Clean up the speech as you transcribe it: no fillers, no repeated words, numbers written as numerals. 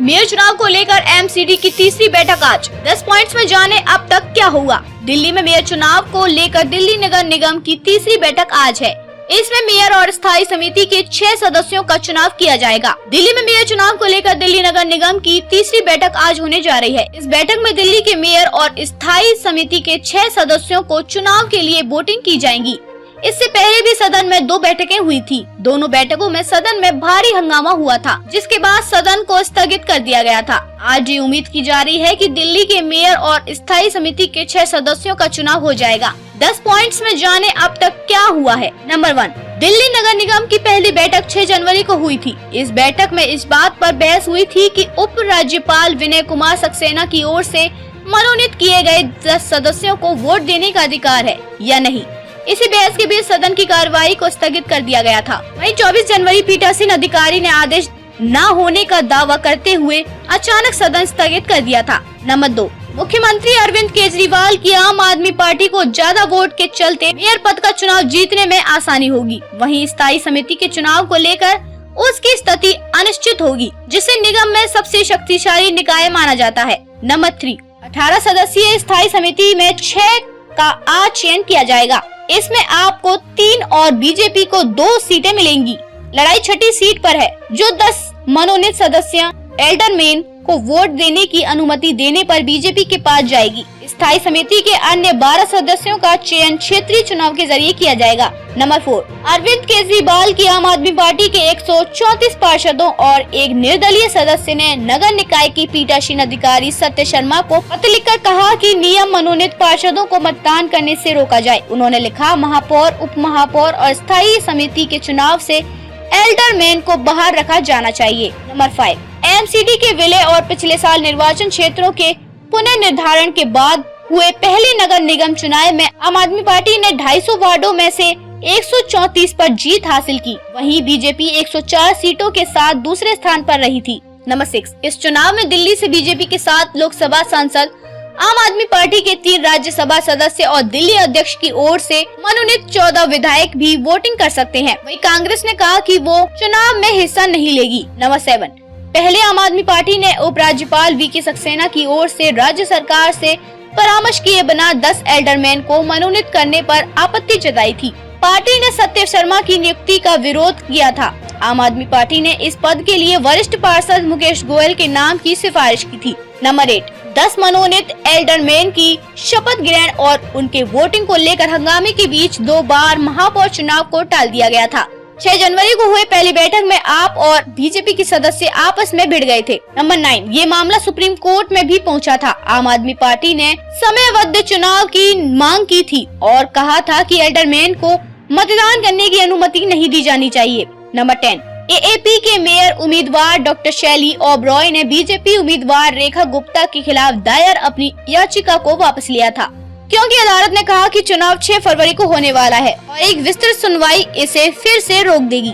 Mayor चुनाव को लेकर एमसीडी की तीसरी बैठक आज। 10 पॉइंट्स में जाने अब तक क्या हुआ। दिल्ली में मेयर चुनाव को लेकर दिल्ली नगर निगम की तीसरी बैठक आज है। इसमें मेयर और स्थायी समिति के 6 सदस्यों का चुनाव किया जाएगा। दिल्ली में मेयर चुनाव को लेकर दिल्ली नगर निगम की तीसरी बैठक आज होने जा रही है। इस बैठक में दिल्ली के मेयर और स्थायी समिति के 6 सदस्यों को चुनाव के लिए वोटिंग की जाएगी। इससे पहले भी सदन में 2 बैठकें हुई थी। दोनों बैठकों में सदन में भारी हंगामा हुआ था, जिसके बाद सदन को स्थगित कर दिया गया था। आज ये उम्मीद की जा रही है कि दिल्ली के मेयर और स्थायी समिति के 6 सदस्यों का चुनाव हो जाएगा। 10 पॉइंट्स में जाने अब तक क्या हुआ है। नंबर 1, दिल्ली नगर निगम की पहली बैठक 6 जनवरी को हुई थी। इस बैठक में इस बात पर बहस हुई थी कि उप राज्यपाल विनय कुमार सक्सेना की ओर से मनोनीत किए गए 10 सदस्यों को वोट देने का अधिकार है या नहीं। इसी बहस के बीच सदन की कार्रवाई को स्थगित कर दिया गया था। वहीं 24 जनवरी पीठासीन अधिकारी ने आदेश न होने का दावा करते हुए अचानक सदन स्थगित कर दिया था। नंबर 2, मुख्यमंत्री अरविंद केजरीवाल की आम आदमी पार्टी को ज्यादा वोट के चलते मेयर पद का चुनाव जीतने में आसानी होगी। वहीं स्थायी समिति के चुनाव को लेकर उसकी स्थिति अनिश्चित होगी, जिसे निगम में सबसे शक्तिशाली निकाय माना जाता है। नंबर 3, 18 सदस्यीय स्थायी समिति में 6 का आज चयन किया जाएगा। इसमें आपको 3 और बीजेपी को 2 सीटें मिलेंगी। लड़ाई 6ठी सीट पर है, जो 10 मनोनीत सदस्य एल्डरमैन को वोट देने की अनुमति देने पर बीजेपी के पास जाएगी। स्थायी समिति के अन्य 12 सदस्यों का चयन क्षेत्रीय चुनाव के जरिए किया जाएगा। नंबर 4, अरविंद केजरीवाल की आम आदमी पार्टी के 134 पार्षदों और एक निर्दलीय सदस्य ने नगर निकाय की पीठासीन अधिकारी सत्य शर्मा को पत्र लिखकर कहा कि नियम मनोनीत पार्षदों को मतदान करने से रोका जाए। उन्होंने लिखा, महापौर, उप महापौर और स्थायी समिति के चुनाव से एल्डरमैन को बाहर रखा जाना चाहिए। नंबर 5, एमसीडी के विलय और पिछले साल निर्वाचन क्षेत्रों के पुनर्निर्धारण के बाद हुए पहले नगर निगम चुनाव में आम आदमी पार्टी ने 250 वार्डों में से 134 पर जीत हासिल की। वहीं बीजेपी 104 सीटों के साथ दूसरे स्थान पर रही थी। नंबर 6, इस चुनाव में दिल्ली से बीजेपी के 7 लोकसभा सांसद, आम आदमी पार्टी के 3 राज्यसभा सदस्य और दिल्ली अध्यक्ष की ओर से मनोनीत 14 विधायक भी वोटिंग कर सकते हैं। वहीं कांग्रेस ने कहा कि वो चुनाव में हिस्सा नहीं लेगी। नंबर 7, पहले आम आदमी पार्टी ने उप राज्यपाल वीके सक्सेना की ओर से राज्य सरकार से परामर्श किए बिना 10 एल्डरमैन को मनोनीत करने पर आपत्ति जताई थी। पार्टी ने सत्य शर्मा की नियुक्ति का विरोध किया था। आम आदमी पार्टी ने इस पद के लिए वरिष्ठ पार्षद मुकेश गोयल के नाम की सिफारिश की थी। नंबर 8, 10 मनोनीत एल्डरमैन की शपथ ग्रहण और उनके वोटिंग को लेकर हंगामे के बीच 2 बार महापौर चुनाव को टाल दिया गया था। 6 जनवरी को हुए पहली बैठक में आप और बीजेपी के सदस्य आपस में भिड़ गए थे। नंबर 9, ये मामला सुप्रीम कोर्ट में भी पहुंचा था। आम आदमी पार्टी ने समयबद्ध चुनाव की मांग की थी और कहा था कि एल्डरमैन को मतदान करने की अनुमति नहीं दी जानी चाहिए। नंबर 10, एएपी के मेयर उम्मीदवार डॉक्टर शैली ओबरॉय ने बीजेपी उम्मीदवार रेखा गुप्ता के खिलाफ दायर अपनी याचिका को वापस लिया था, क्योंकि अदालत ने कहा कि चुनाव 6 फरवरी को होने वाला है और एक विस्तृत सुनवाई इसे फिर से रोक देगी।